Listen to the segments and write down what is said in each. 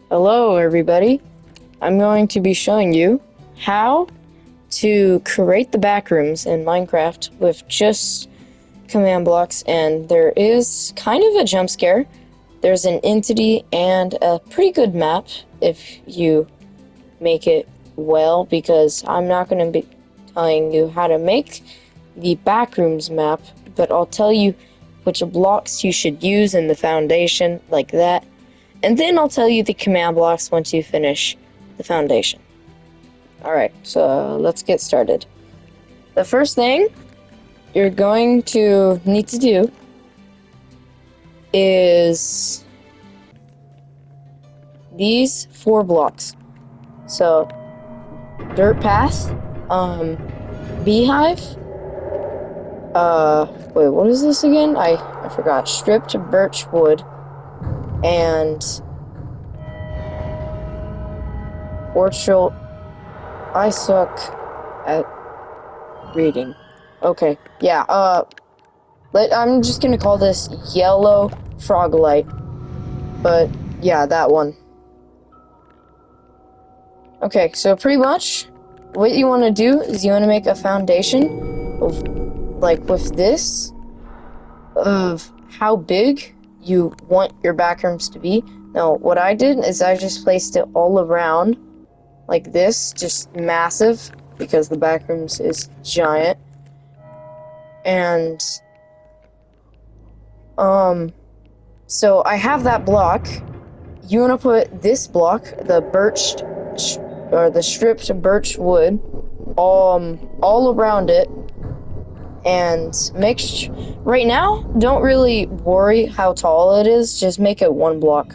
Hello everybody, I'm going to be showing you how to create the backrooms in Minecraft with just command blocks, and there is kind of a jump scare. There's an entity and a pretty good map if you make it well, because I'm not going to be telling you how to make the backrooms map, but I'll tell you which blocks you should use in the foundation, like that. And then I'll tell you the command blocks once you finish the foundation. Alright, so let's get started. The first thing you're going to need to do is these 4 blocks. So, dirt path, beehive, wait, what is this again? I forgot. Stripped birch wood, and orchard. I suck at reading. Okay, yeah, I'm just gonna call this yellow frog light. But, yeah, that one. Okay, so pretty much, what you want to do is you want to make a foundation of, like, with this, of how big you want your backrooms to be. Now, what I did is I just placed it all around, like this, just massive, because the backrooms is giant. And, so I have that block. You want to put this block, the the stripped birch wood, all around it, and right now, don't really worry how tall it is, just make it 1 block.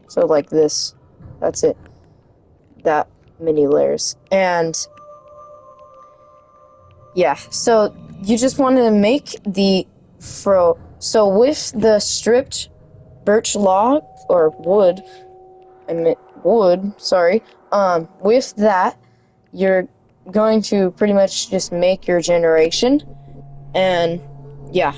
So like this, that's it, that many layers. And yeah, so you just want to make so with the stripped birch log, or wood, sorry, with that, you're going to pretty much just make your generation. And yeah,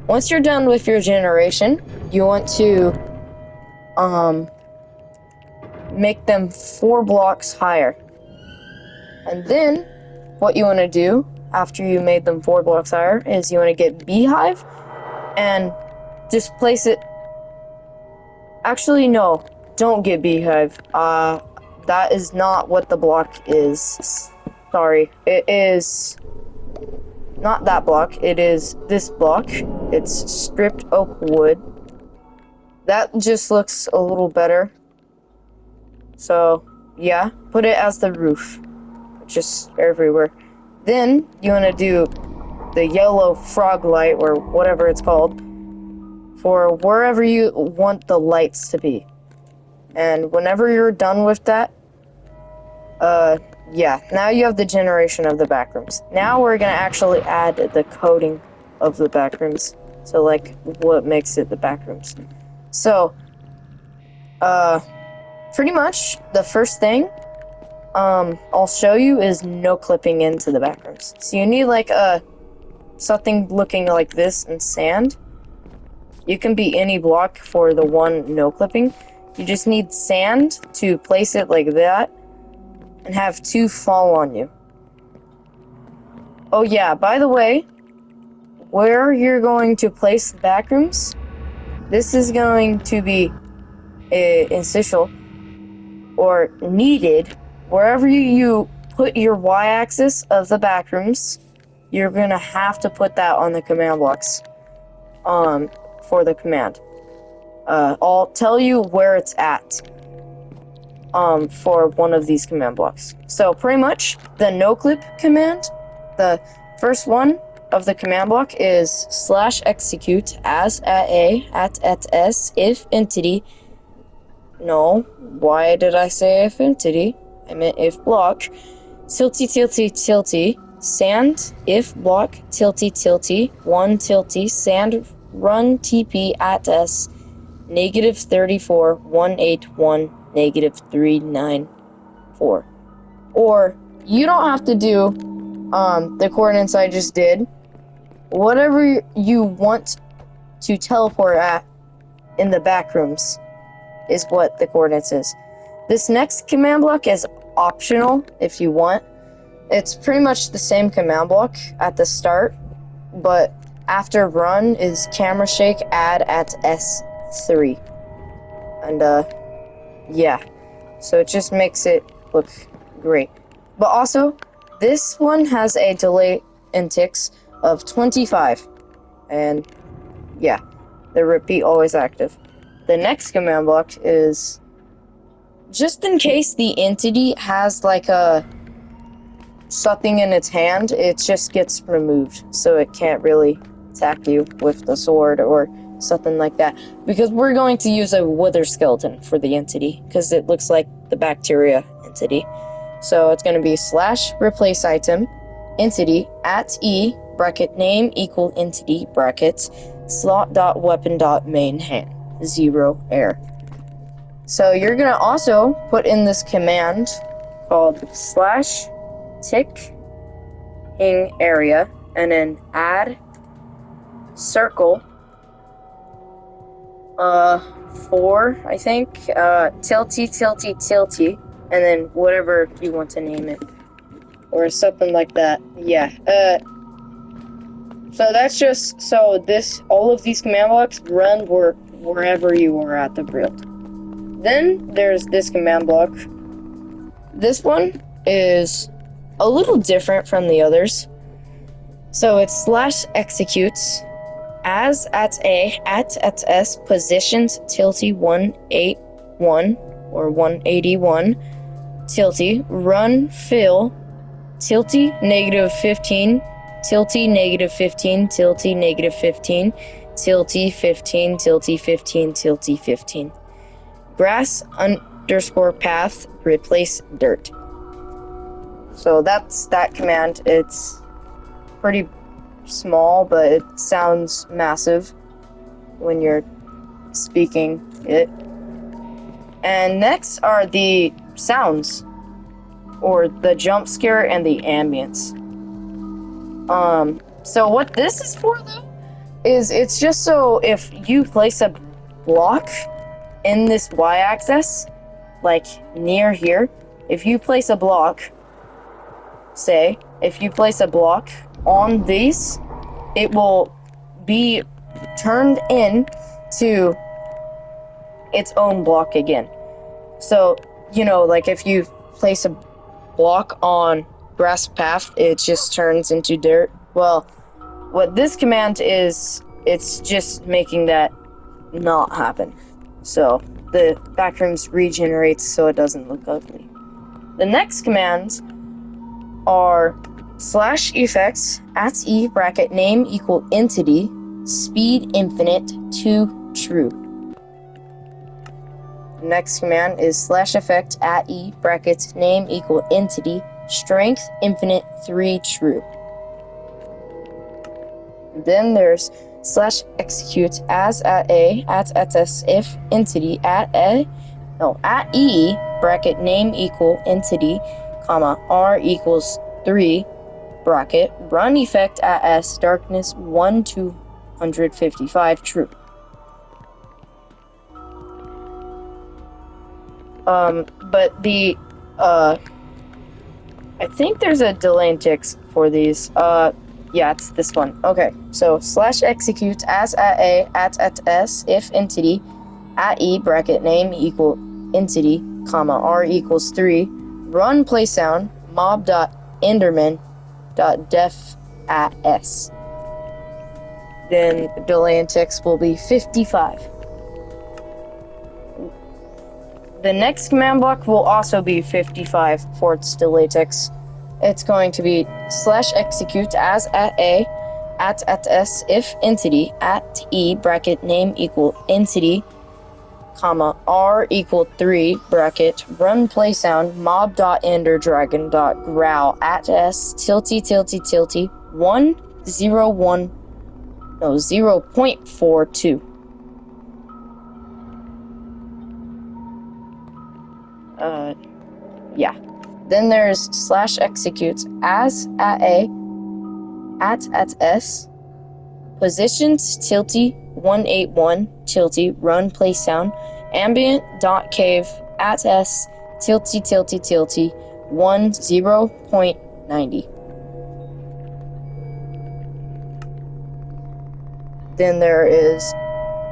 once you're done with your generation, you want to make them 4 blocks higher. And then what you want to do after you made them 4 blocks higher is you want to get beehive and just place it. Actually, no, don't get beehive. That is not what the block is. Sorry, it is not that block, it is this block. It's stripped oak wood. That just looks a little better. So, yeah, put it as the roof. Just everywhere. Then, you want to do the yellow frog light, or whatever it's called, for wherever you want the lights to be. And whenever you're done with that, yeah, now you have the generation of the backrooms. Now we're gonna actually add the coding of the backrooms. So, like, what makes it the backrooms. So, pretty much, the first thing, I'll show you is no clipping into the backrooms. So you need, like, something looking like this in sand. You can be any block for the one no clipping. You just need sand to place it like that, and have 2 fall on you. Oh yeah, by the way, where you're going to place the backrooms, this is going to be essential, or needed. Wherever you put your y-axis of the backrooms, you're gonna have to put that on the command blocks, for the command. I'll tell you where it's at, for one of these command blocks. So pretty much, the no-clip command, the first one of the command block is /execute as at a at s if entity. No, why did I say if entity? I meant if block. Tilty tilty tilty. Sand if block tilty tilty. 1 tilty sand run TP at s -34 181 -394. Or you don't have to do the coordinates I just did. Whatever you want to teleport at in the backrooms. is what the coordinates is. This next command block is optional if you want. It's pretty much the same command block at the start, but after run is camera shake add at S3. And yeah, so it just makes it look great. But also, this one has a delay in ticks of 25, and yeah, the repeat always active. The next command block is just in case the entity has like something in its hand, it just gets removed, so it can't really attack you with the sword or something like that. Because we're going to use a wither skeleton for the entity, because it looks like the bacteria entity. So it's going to be slash replace item entity at E bracket name equal entity brackets slot dot weapon dot main hand 0 error. So you're going to also put in this command called slash tick area and then add circle 4, I think, tilty, and then whatever you want to name it, or something like that. Yeah. So that's just so all of these command blocks run wherever you are at the build. Then there's this command block. This one is a little different from the others. So it's slash executes as at S positions tilty 181 or 181 tilty run fill tilty -15 tilty -15 tilty -15 tilty 15 tilty 15 tilty 15 grass underscore path replace dirt. So that's that command. It's pretty small, but it sounds massive when you're speaking it. And next are the sounds, or the jump scare and the ambience. So what this is for, though, is it's just so if you place a block in this y-axis, like near here, if you place a block, say, if you place a block on these, it will be turned in to its own block again. So, you know, like if you place a block on grass path, it just turns into dirt. Well, what this command is, it's just making that not happen. So the backrooms regenerates so it doesn't look ugly. The next commands are slash effects at E bracket name equal entity speed infinite to true. The next command is slash effect at E brackets name equal entity strength infinite 3 true. Then there's slash execute as at A at S if entity at E bracket name equal entity comma R equals 3 bracket run effect at S darkness 1 to 155 true. But the I think there's a delay in ticks for these. Yeah, it's this one. Okay, so slash execute as at A at S if entity at E bracket name equal entity comma R equals 3 run play sound mob dot enderman dot def at S. Then delay in ticks will be 55. The next command block will also be 55 for its delay ticks. It's going to be slash execute as at A at S if entity at E bracket name equal entity comma R equal 3 bracket run play sound mob dot ender dragon dot growl at S tilty 0.42. Yeah. Then there's slash executes as at A at S positions tilty 181 tilty run play sound ambient.cave at s tilty 10.90. Then there is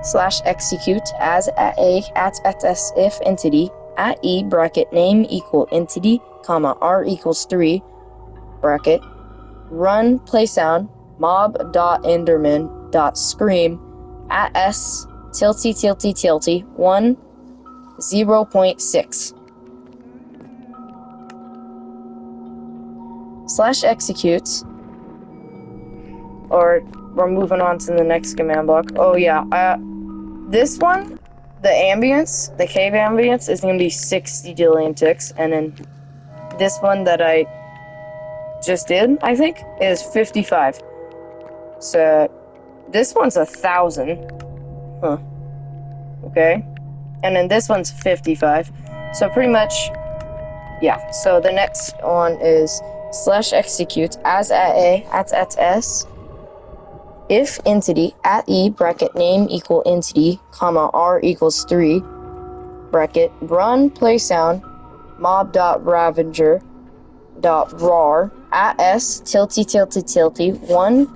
/execute as at a at s if entity at e bracket name equal entity comma r equals 3 bracket run play sound mob.enderman.scream at s tilty 1 0.6 /execute, or we're moving on to the next command block. Oh yeah, this one, the ambience, the cave ambience is gonna be 60 jillion ticks, and then this one that I just did, I think, is 55. So this one's 1,000. Huh. Okay. And then this one's 55. So pretty much, yeah. So the next one is /execute as at a at s if entity at e bracket name equal entity comma r equals 3 bracket run play sound mob.ravager.rar at s tilty 1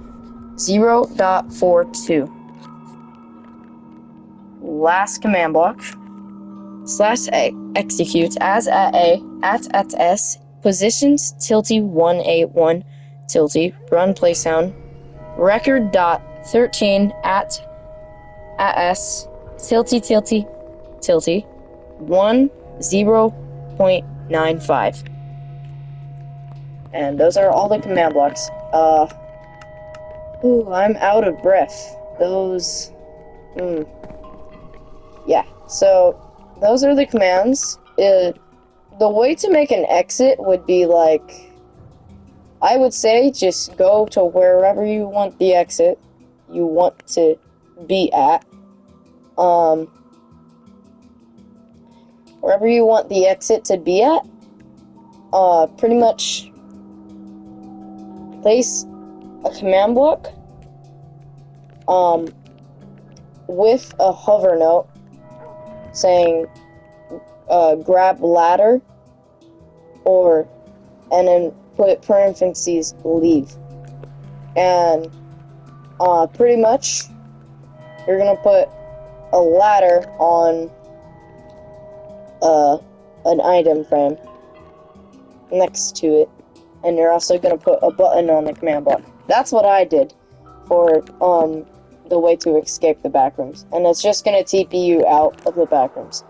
0.42. Last command block /execute as at a at s positions tilty 181 tilty run play sound record.13 at s tilty 1 0.95. And those are all the command blocks. I'm out of breath. Those yeah, so those are the commands. The way to make an exit would be like, I would say just go to wherever you want the exit you want to be at. Wherever you want the exit to be at, pretty much place a command block with a hover note saying grab ladder, and then put parentheses leave, and pretty much you're gonna put a ladder on an item frame next to it, and you're also gonna put a button on the command block. That's what I did for the way to escape the backrooms, and it's just gonna TP you out of the backrooms.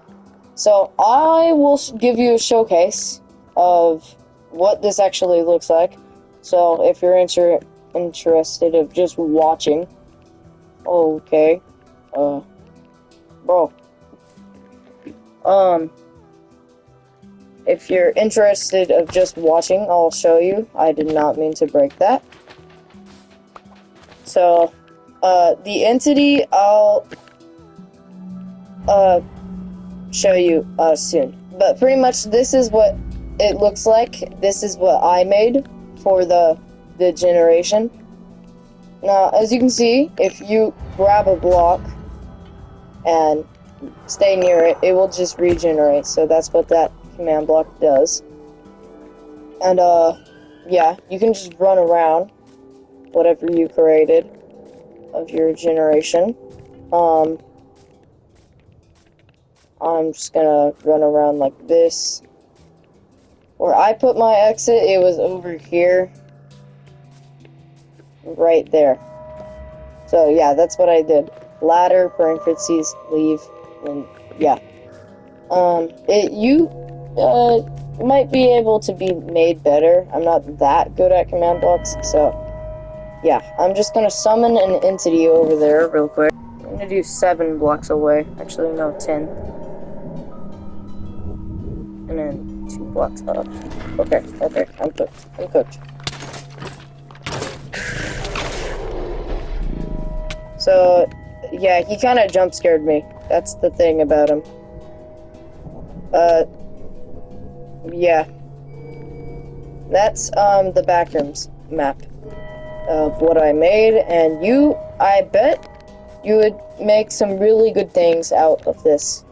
So I will give you a showcase of what this actually looks like. So if you're interested of just watching, okay, bro. If you're interested of just watching, I'll show you. I did not mean to break that. So, the entity, I'll, show you, soon. But pretty much this is what it looks like. This is what I made for the generation. Now, as you can see, if you grab a block and stay near it, it will just regenerate. So that's what that command block does. And, yeah, you can just run around whatever you created of your generation. I'm just gonna run around like this. Where I put my exit, it was over here. Right there. So, yeah, that's what I did. Ladder, parentheses, leave, and, yeah. You might be able to be made better. I'm not that good at command blocks, so, yeah. I'm just gonna summon an entity over there real quick. I'm gonna do 7 blocks away. Actually, no, 10. And then 2 blocks up. Okay, I'm cooked. So, yeah, he kind of jump scared me. That's the thing about him. Yeah. That's, the backrooms map of what I made, and I bet you would make some really good things out of this.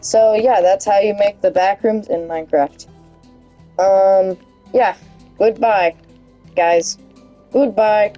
So yeah, that's how you make the backrooms in Minecraft. Yeah. Goodbye, guys. Goodbye.